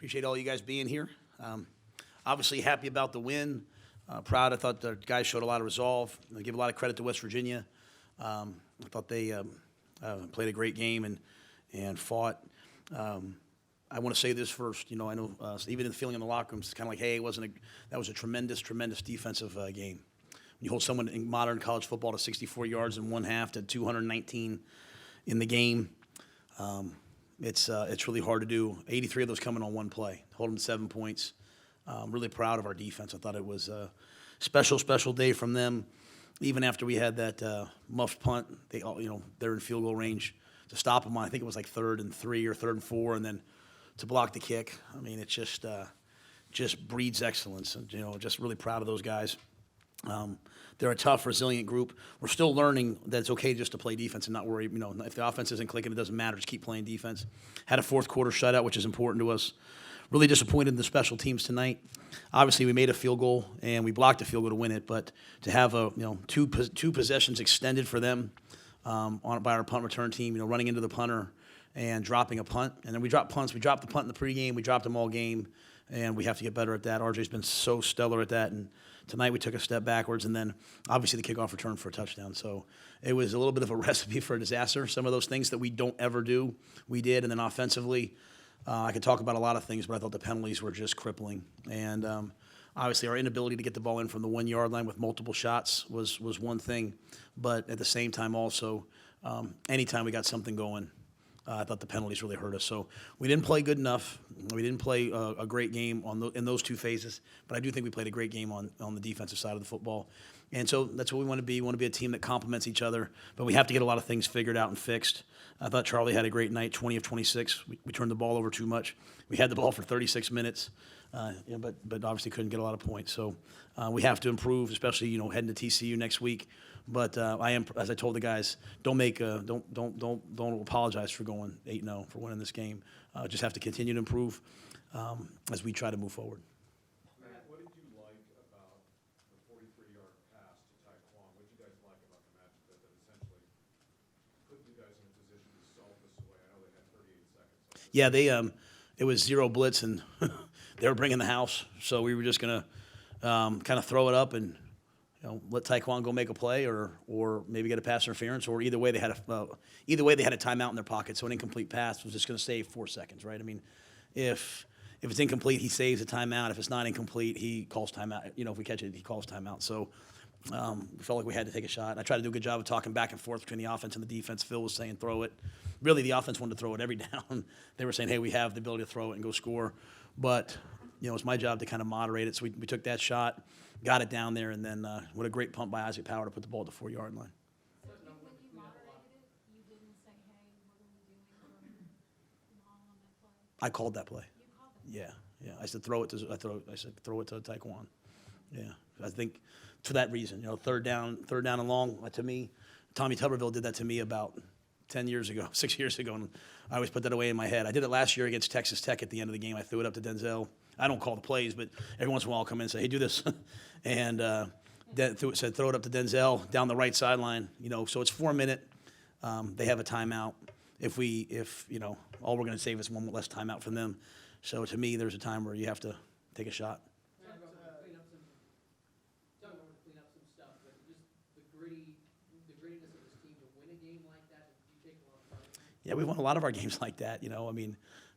Appreciate all you guys being here. Obviously happy about the win. Proud. I thought the guys showed a lot of resolve. I give a lot of credit to West Virginia. I thought they played a great game and fought. I want to say this first. I know even in the feeling in the locker room, it's kind of like, hey, that was a tremendous defensive game. When you hold someone in modern college football to 64 yards in one half to 219 in the game, it's really hard to do. 83 of those coming on one play. Hold them to 7 points. Really proud of our defense. I thought it was a special day from them. Even after we had that muffed punt, they're in field goal range to stop them on. I think it was like 3rd and 3 or 3rd and 4, and then to block the kick. I mean, it just breeds excellence, and just really proud of those guys. They're a tough, resilient group. We're still learning that it's okay just to play defense and not worry. If the offense isn't clicking, it doesn't matter. Just keep playing defense. Had a fourth quarter shutout, which is important to us. Really disappointed in the special teams tonight. Obviously, we made a field goal and we blocked a field goal to win it. But to have two possessions extended for them by our punt return team, running into the punter and dropping a punt, and then we dropped punts. We dropped the punt in the pregame. We dropped them all game, and we have to get better at that. RJ's been so stellar at that, and tonight we took a step backwards, and then obviously the kickoff return for a touchdown. So it was a little bit of a recipe for a disaster. Some of those things that we don't ever do, we did, and then offensively. I could talk about a lot of things, but I thought the penalties were just crippling. And obviously our inability to get the ball in from the 1 yard line with multiple shots was one thing. But at the same time also, anytime we got something going, I thought the penalties really hurt us. So we didn't play good enough. We didn't play a great game in those two phases. But I do think we played a great game on the defensive side of the football. And so that's what we want to be. We want to be a team that complements each other. But we have to get a lot of things figured out and fixed. I thought Charlie had a great night, 20 of 26. We turned the ball over too much. We had the ball for 36 minutes, but obviously couldn't get a lot of points. So we have to improve, especially heading to TCU next week. But I am, as I told the guys, don't apologize for going 8-0 for winning this game. Just have to continue to improve as we try to move forward. Matt, what did you like about the 43-yard pass to Taekwon? What did you guys like about the match that essentially put you guys in a position to solve this away? I know they had 38 seconds. Yeah, it was zero blitz, and they were bringing the house, so we were just gonna kind of throw it up and let Taekwon go make a play, or maybe get a pass interference, or either way they had a timeout in their pocket, so an incomplete pass was just going to save 4 seconds, right? I mean, if it's incomplete, he saves a timeout. If it's not incomplete, he calls timeout. If we catch it, he calls timeout. So we felt like we had to take a shot. I tried to do a good job of talking back and forth between the offense and the defense. Phil was saying throw it. Really, the offense wanted to throw it every down. They were saying, hey, we have the ability to throw it and go score. But it's my job to kind of moderate it. So we took that shot, got it down there, and then what a great pump by Isaac Power to put the ball at the 4 yard line. So when you moderated it, you didn't say, hey, what are we doing from Rhule on that play? I called that play. You called it? Yeah. I said throw it to Taekwon. Yeah. I think for that reason, third down and long. To me, Tommy Tuberville did that to me about 6 years ago, and I always put that away in my head. I did it last year against Texas Tech at the end of the game. I threw it up to Denzel. I don't call the plays, but every once in a while I'll come in and say, hey, do this. And said throw it up to Denzel down the right sideline. So it's 4 minute. They have a timeout. If all we're going to save is one less timeout from them. So to me, there's a time where you have to take a shot. Clean up some stuff, but just the grittiness of this team to win a game like that. Did you take a lot of pride in that? Yeah, we won a lot of our games like that.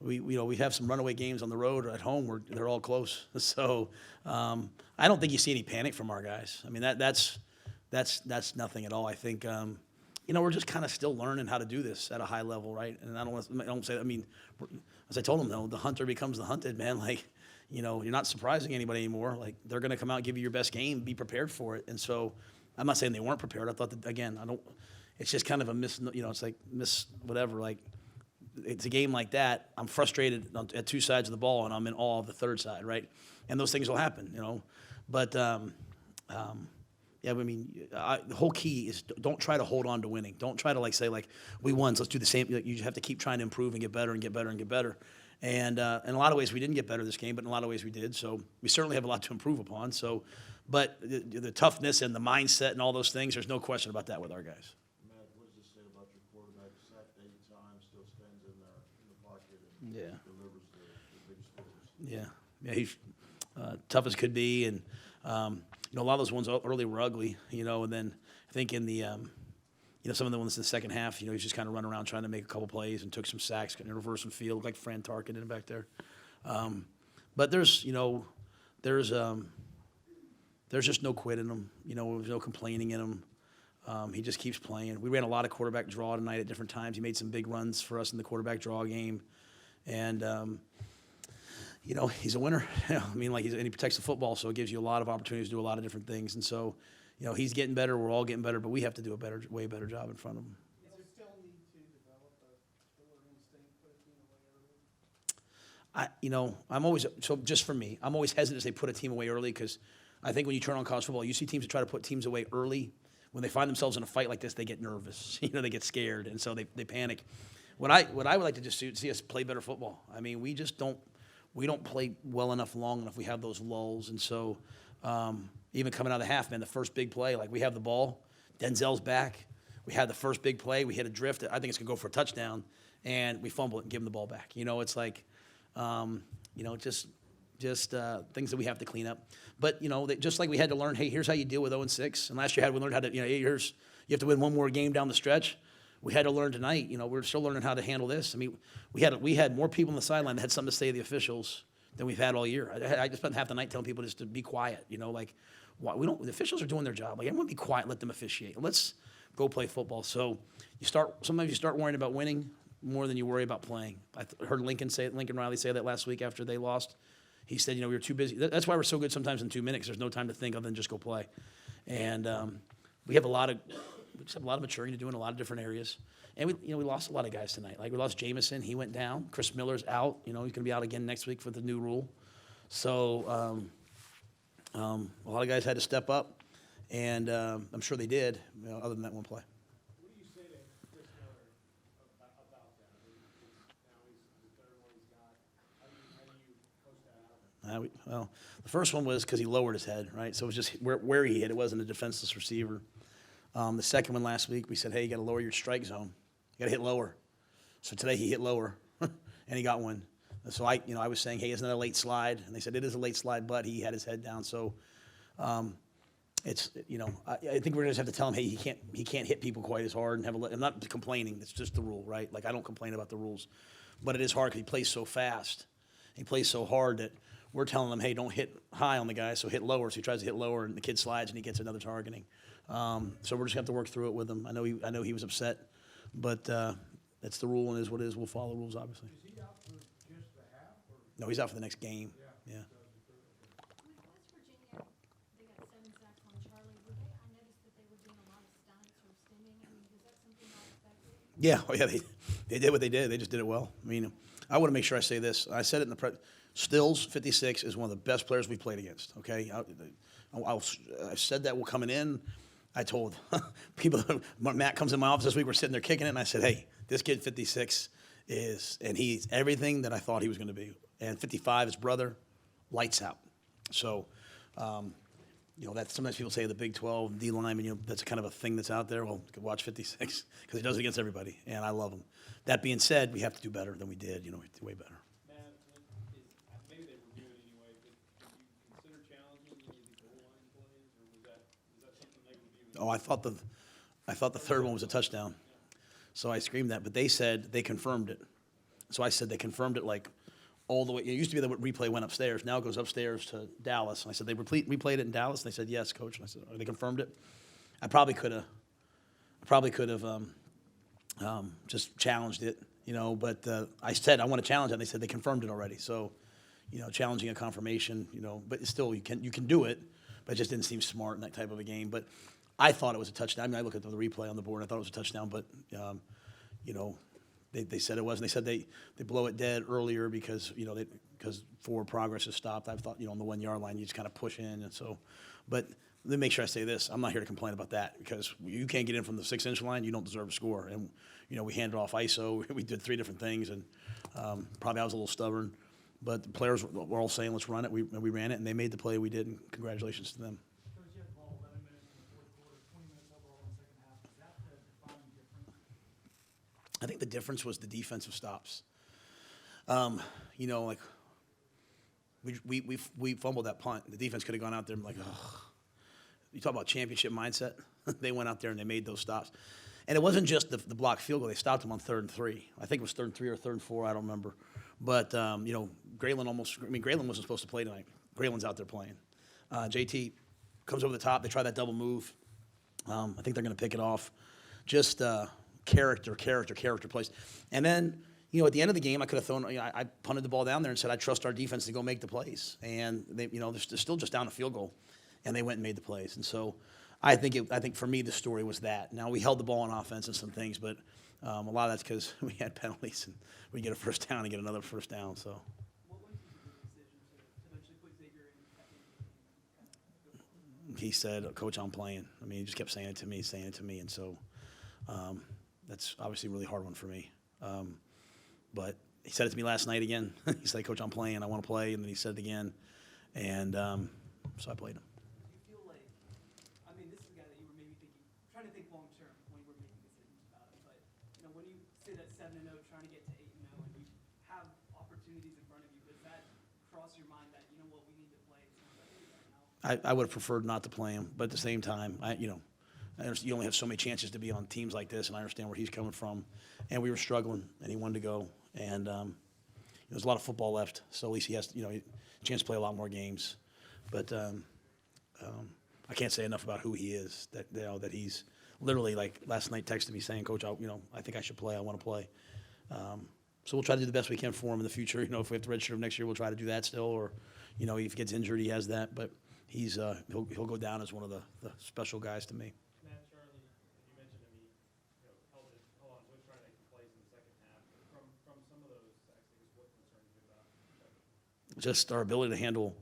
We have some runaway games on the road or at home where they're all close. So I don't think you see any panic from our guys. I mean, that's nothing at all. I think we're just kind of still learning how to do this at a high level, right? And I don't say. I mean, as I told them though, the hunter becomes the hunted, man. Like, you're not surprising anybody anymore. Like, they're going to come out and give you your best game. Be prepared for it. And so I'm not saying they weren't prepared. I thought that again. It's just kind of a it's like whatever. Like, it's a game like that. I'm frustrated at two sides of the ball, and I'm in awe of the third side, right? And those things will happen, But yeah, I mean, the whole key is don't try to hold on to winning. Don't try to say we won, so let's do the same. You have to keep trying to improve and get better and get better and get better. And in a lot of ways, we didn't get better this game, but in a lot of ways we did. So we certainly have a lot to improve upon. So, but the toughness and the mindset and all those things, there's no question about that with our guys. Matt, what does this say about your quarterback? Sacked 8 times, still stands in there in the pocket and Yeah. delivers the big score. Yeah, he's tough as could be, and a lot of those ones early were ugly, and then I think in the some of the ones in the second half, he's just kind of running around trying to make a couple plays and took some sacks, kind of reverse and field, like Fran Tarkin in back there. But there's just no quit in him. There's no complaining in him. He just keeps playing. We ran a lot of quarterback draw tonight at different times. He made some big runs for us in the quarterback draw game, and he's a winner. And he protects the football, so it gives you a lot of opportunities to do a lot of different things. And so, he's getting better. We're all getting better, but we have to do a way better job in front of him. Is there still a need to develop a killer instinct, put a team away early? Just for me, I'm always hesitant to say put a team away early because I think when you turn on college football, you see teams that try to put teams away early. When they find themselves in a fight like this, they get nervous. They get scared, and so they panic. What I would like to just see us play better football. We just don't play well enough, long enough. We have those lulls, and so even coming out of the half, man, the first big play, like we have the ball, Denzel's back. We had the first big play. We hit a drift. I think it's gonna go for a touchdown, and we fumble it and give them the ball back. It's like, just things that we have to clean up. But, just like we had to learn, hey, here's how you deal with 0-6. And last year we learned how to, hey, you have to win one more game down the stretch. We had to learn tonight. We're still learning how to handle this. We had more people on the sideline that had something to say to the officials than we've had all year. I just spent half the night telling people just to be quiet. The officials are doing their job. Everyone be quiet, let them officiate. Let's go play football. So sometimes you start worrying about winning more than you worry about playing. I heard Lincoln Riley say that last week after they lost. He said, we were too busy. That's why we're so good sometimes in 2 minutes. There's no time to think other than just go play. And we have a lot of maturing to do in a lot of different areas. And we lost a lot of guys tonight. Like we lost Jamison. He went down. Chris Miller's out. He's going to be out again next week for the new rule. So a lot of guys had to step up. And I'm sure they did, other than that one play. What do you say to Chris Miller about that? Now he's the third one he's got. How do you coach that out? Well, the first one was because he lowered his head, right? So it was just where he hit. It wasn't a defenseless receiver. The second one last week, we said, hey, you got to lower your strike zone. You got to hit lower. So today he hit lower, and he got one. And so I was saying, hey, isn't that a late slide? And they said it is a late slide, but he had his head down. So it's I think we're gonna just have to tell him, hey, he can't hit people quite as hard and have I'm not complaining. It's just the rule, right? Like I don't complain about the rules, but it is hard because he plays so fast. He plays so hard that we're telling him, hey, don't hit high on the guy, so hit lower. So he tries to hit lower, and the kid slides, and he gets another targeting. So we're just gonna have to work through it with him. I know he was upset, but that's the rule and is what it is. We'll follow the rules, obviously. Is he out for just the half, or? No, he's out for the next game. Yeah. West Virginia, they got 7 sacks on Charlie. I noticed that they were doing a lot of stunts or extending. Was that something y'all expected? Yeah, they did what they did. They just did it well. I want to make sure I say this. I said it in the Stills, 56, is one of the best players we've played against, okay? I said that coming in. I told people, Matt comes in my office this week, we're sitting there kicking it, and I said, hey, this kid 56 and he's everything that I thought he was going to be. And 55, his brother, lights out. So, that sometimes people say the Big 12, D lineman, that's kind of a thing that's out there. Well, you could watch 56 because he does it against everybody, and I love him. That being said, we have to do better than we did, way better. Matt, maybe they were good anyway, but did you consider challenging any of the goal line plays, or was that something they were viewing? Oh, I thought the third one was a touchdown. So I screamed that, but they said they confirmed it. So I said they confirmed it like all the way. It used to be that replay went upstairs. Now it goes upstairs to Dallas. And I said, they replayed it in Dallas? And they said, yes, coach. And I said, they confirmed it? I probably could have just challenged it, but I said, I want to challenge it. And they said they confirmed it already. So, challenging a confirmation, but still you can do it, but it just didn't seem smart in that type of a game. But I thought it was a touchdown. I looked at the replay on the board, and I thought it was a touchdown, but, they said it wasn't. They said they blow it dead earlier because, because forward progress has stopped. I thought, on the 1 yard line, you just kind of push in. And so, but let me make sure I say this. I'm not here to complain about that because you can't get in from the 6-inch line. You don't deserve to score. And, we handed off ISO. We did 3 different things, and probably I was a little stubborn. But the players were all saying, let's run it. We ran it, and they made the play we did, and congratulations to them. Coach, you had the ball 11 minutes in the fourth quarter, 20 minutes overall in the second half. Is that the defining difference? I think the difference was the defensive stops. We fumbled that punt. The defense could have gone out there and like, ugh. You talk about championship mindset. They went out there and they made those stops. And it wasn't just the blocked field goal. They stopped them on 3rd and 3. I think it was 3rd and 3 or 3rd and 4. I don't remember. But, Grayland wasn't supposed to play tonight. Grayland's out there playing. JT comes over the top. They try that double move. I think they're going to pick it off. Just character plays. And then, at the end of the game, I could have thrown, I punted the ball down there and said, I trust our defense to go make the plays. And they, they're still just down a field goal, and they went and made the plays. And so I think for me, the story was that. Now, we held the ball on offense and some things, but a lot of that's because we had penalties and we get a first down and get another first down. So What went into the decision to eventually put Xavier in at the end of the game? he said, Coach, I'm playing. I mean, he just kept saying it to me. And so that's obviously a really hard one for me. But he said it to me last night again. He said, Coach, I'm playing. I want to play. And then he said it again. And so I played him. Do you feel like, I mean, this is a guy that you were maybe trying to think long term when you were making decisions about him, but, when you sit at 7-0 trying to get to 8-0 and you have opportunities in front of you, does that cross your mind that, we need to play someone like right now? I would have preferred not to play him. But at the same time, you only have so many chances to be on teams like this, and I understand where he's coming from. And we were struggling, and he wanted to go. And there's a lot of football left, so at least he has, a chance to play a lot more games. But I can't say enough about who he is. That he's literally, like last night, texted me saying, Coach, I think I should play. I want to play. So we'll try to do the best we can for him in the future. If we have to redshirt him next year, we'll try to do that still. Or, if he gets injured, he has that. But he'll go down as one of the special guys to me. Matt, Charlie, you mentioned to me, held on to it, trying to make the plays in the second half. From some of those sacks, what concerns you about? Just our ability to handle,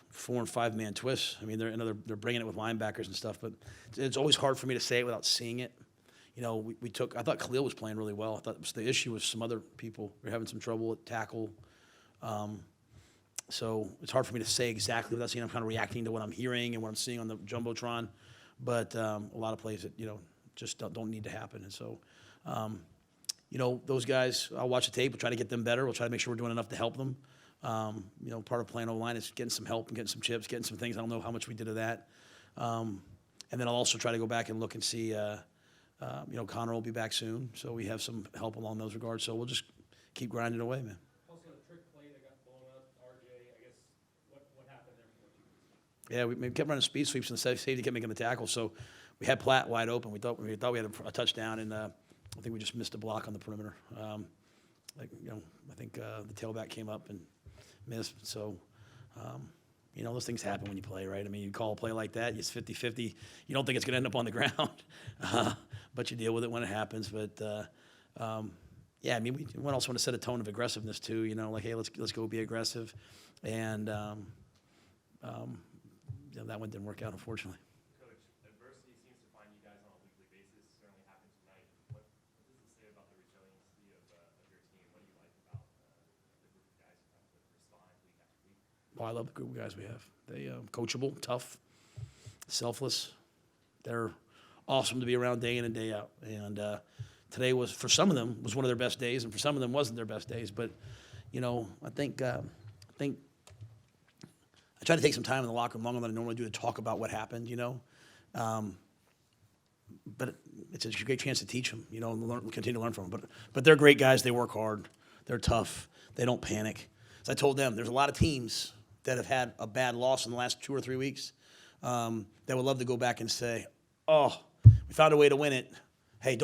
4 and 5 man twists. I mean, they're bringing it with linebackers and stuff, but it's always hard for me to say it without seeing it. I thought Khalil was playing really well. I thought the issue was some other people were having some trouble at tackle. So it's hard for me to say exactly without seeing. I'm kind of reacting to what I'm hearing and what I'm seeing on the Jumbotron. But a lot of plays that, just don't need to happen. And so, those guys, I'll watch the tape. We'll try to get them better. We'll try to make sure we're doing enough to help them. Part of playing O-line is getting some help and getting some chips, getting some things. I don't know how much we did of that. And then I'll also try to go back and look and see, Connor will be back soon. So we have some help along those regards. So we'll just keep grinding away, man. Also, the trick play that got blown up, RJ, I guess, what happened there for you? Yeah, we kept running speed sweeps and the safety kept making the tackle. So we had Platt wide open. We thought we had a touchdown, and I think we just missed a block on the perimeter. I think the tailback came up and missed. So, those things happen when you play, right? I mean, you call a play like that, it's 50-50. You don't think it's going to end up on the ground, but you deal with it when it happens. But, we also want to set a tone of aggressiveness too, like, hey, let's go be aggressive. And that one didn't work out, unfortunately. Coach, adversity seems to find you guys on a weekly basis. Certainly happened tonight. What does it say about the resiliency of your team? What do you like about the group of guys who have to respond week after week? Well, I love the group of guys we have. They coachable, tough, selfless. They're awesome to be around day in and day out. And today was, for some of them, was one of their best days, and for some of them wasn't their best days. But I think I try to take some time in the locker room longer than I normally do to talk about what happened. But it's a great chance to teach them. And continue to learn from them. But they're great guys. They work hard. They're tough. They don't panic. As I told them, there's a lot of teams that have had a bad loss in the last 2 or 3 weeks that would love to go back and say, oh, we found a way to win it. Hey,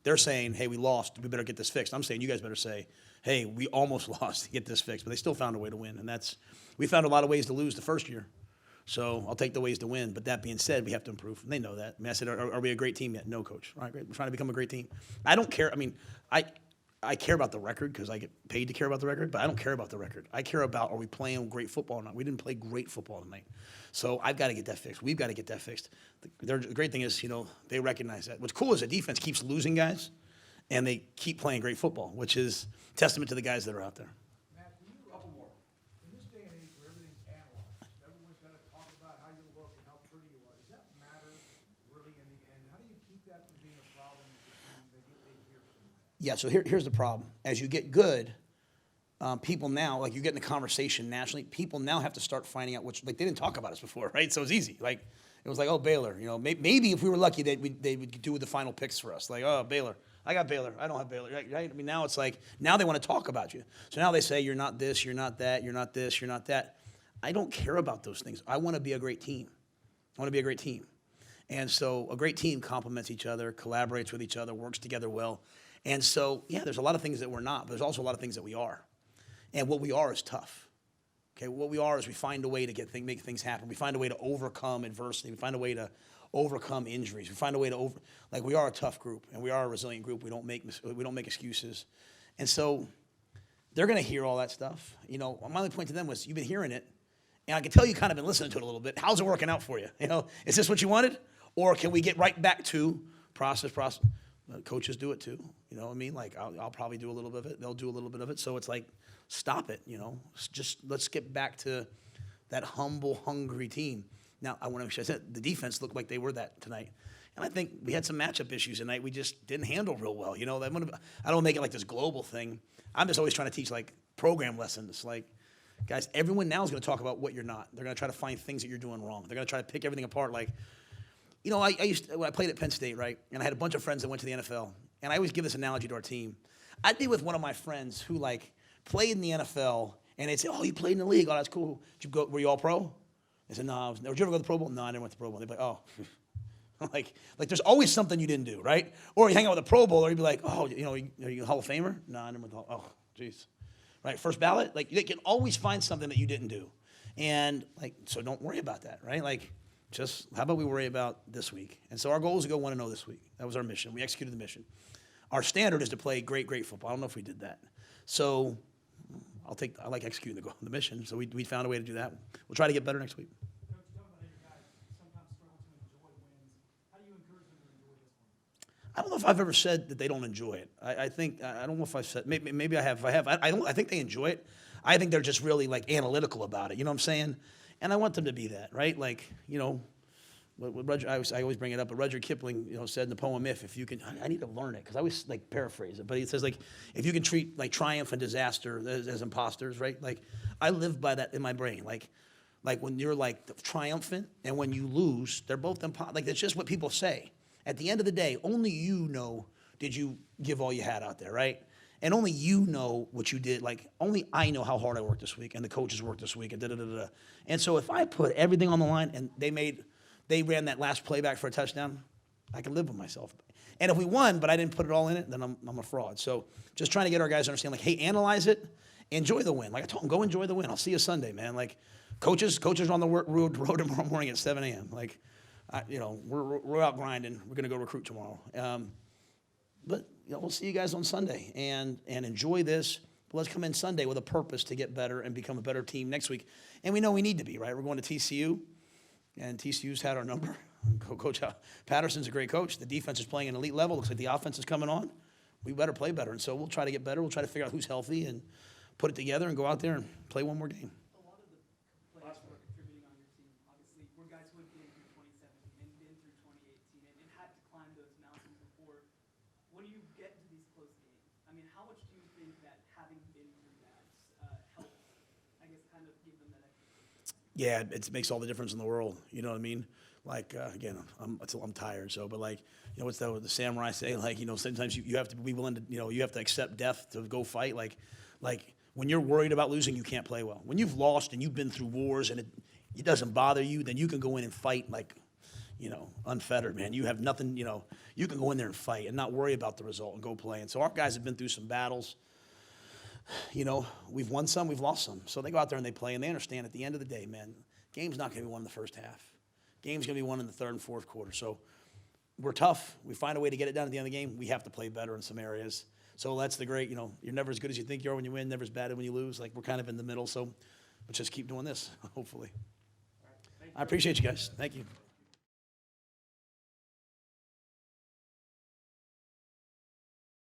they're saying, hey, we lost. We better get this fixed. I'm saying you guys better say, hey, we almost lost to get this fixed. But they still found a way to win. And we found a lot of ways to lose the first year. So I'll take the ways to win. But that being said, we have to improve. And they know that. I said, are we a great team yet? No, Coach. All right, great. We're trying to become a great team. I don't care. I care about the record because I get paid to care about the record, but I don't care about the record. I care about, are we playing great football or not? We didn't play great football tonight. So I've got to get that fixed. We've got to get that fixed. The great thing is, they recognize that. What's cool is the defense keeps losing guys, and they keep playing great football, which is testament to the guys that are out there. Matt, can you, in this day and age where everything's analyzed, everyone's got to talk about how you look and how pretty you are, does that matter really in the end? How do you keep that from being a problem if they hear from that? Yeah, so here's the problem. As you get good, people now, like you get in the conversation nationally, people now have to start finding out which, like they didn't talk about us before, right? So it's easy. Like it was like, oh, Baylor, maybe if we were lucky, they would do the final picks for us. Like, oh, Baylor, I got Baylor, I don't have Baylor, right? I mean, now it's like, now they want to talk about you. So now they say, you're not this, you're not that, you're not this, you're not that. I don't care about those things. I want to be a great team. I want to be a great team. And so a great team complements each other, collaborates with each other, works together well. And so, yeah, there's a lot of things that we're not, but there's also a lot of things that we are. And what we are is tough. Okay, what we are is we find a way to make things happen. We find a way to overcome adversity. We find a way to overcome injuries. We find a way to we are a tough group, and we are a resilient group. We don't make excuses. And so they're going to hear all that stuff. My only point to them was, you've been hearing it, and I can tell you kind of been listening to it a little bit. How's it working out for you? Is this what you wanted? Or can we get right back to process? Coaches do it too. You know what I mean? Like, I'll probably do a little bit of it. They'll do a little bit of it. So it's like, stop it, Just let's get back to that humble, hungry team. Now, I want to make sure I said the defense looked like they were that tonight. And I think we had some matchup issues tonight we just didn't handle real well. I don't make it like this global thing. I'm just always trying to teach, like, program lessons. Like, guys, everyone now is going to talk about what you're not. They're going to try to find things that you're doing wrong. They're going to try to pick everything apart. Like, when I played at Penn State, right, and I had a bunch of friends that went to the NFL, and I always give this analogy to our team. I'd be with one of my friends who, like, played in the NFL, and they'd say, oh, you played in the league. Oh, that's cool. Were you all pro? I said, no. Did you ever go to the Pro Bowl? No, I never went to the Pro Bowl. They'd be like, oh. like there's always something you didn't do, right? Or you hang out with a Pro Bowler, you'd be like, oh, are you a Hall of Famer? No, I never went to the Hall. Oh, jeez. Right, first ballot? Like, they can always find something that you didn't do. And, like, so don't worry about that, right? Like, just how about we worry about this week? And so our goal is to go 1-0 this week. That was our mission. We executed the mission. Our standard is to play great, great football. I don't know if we did that. So I like executing the mission. So we found a way to do that. We'll try to get better next week. Coach, you talk about how your guys sometimes struggle to enjoy wins. How do you encourage them to enjoy this one? I don't know if I've ever said that they don't enjoy it. I don't know if I've said, maybe I have. If I have, I think they enjoy it. I think they're just really, like, analytical about it. You know what I'm saying? And I want them to be that, right? Like, what I always bring it up, but Rudyard Kipling, said in the poem If you can, I need to learn it because I always, like, paraphrase it, but he says, like, if you can treat, like, triumph and disaster as imposters, right? Like, I live by that in my brain. Like when you're, like, triumphant and when you lose, they're both like, that's just what people say. At the end of the day, only you know, did you give all you had out there, right? And only you know what you did. Like, only I know how hard I worked this week and the coaches worked this week and da-da-da-da. And so if I put everything on the line and they ran that last play back for a touchdown, I can live with myself. And if we won, but I didn't put it all in it, then I'm a fraud. So just trying to get our guys to understand, like, hey, analyze it, enjoy the win. Like I told them, go enjoy the win. I'll see you Sunday, man. Like, coaches are on the road tomorrow morning at 7 a.m. Like, we're out grinding. We're going to go recruit tomorrow. But we'll see you guys on Sunday and enjoy this. But let's come in Sunday with a purpose to get better and become a better team next week. And we know we need to be, right? We're going to TCU, and TCU's had our number. Coach Patterson's a great coach. The defense is playing an elite level. Looks like the offense is coming on. We better play better. And so we'll try to get better. We'll try to figure out who's healthy and put it together and go out there and play one more game. A lot of the players who are contributing on your team, obviously, were guys who had been through 2017 and been through 2018 and had to climb those mountains before. When you get to these close games, I mean, how much do you think that having been through that helps, I guess, kind of give them that extra? Yeah, it makes all the difference in the world. You know what I mean? Like, again, I'm tired. So, but like, what's the samurai say? Like, sometimes you have to be willing to, you have to accept death to go fight. Like when you're worried about losing, you can't play well. When you've lost and you've been through wars and it doesn't bother you, then you can go in and fight like, unfettered, man. You have nothing, you can go in there and fight and not worry about the result and go play. And so our guys have been through some battles. We've won some, we've lost some. So they go out there and they play, and they understand at the end of the day, man, game's not going to be won in the first half. Game's going to be won in the third and fourth quarter. So we're tough. We find a way to get it done at the end of the game. We have to play better in some areas. So that's the great, you're never as good as you think you are when you win, never as bad when you lose. Like, we're kind of in the middle. So let's just keep doing this, hopefully. I appreciate you guys. Thank you.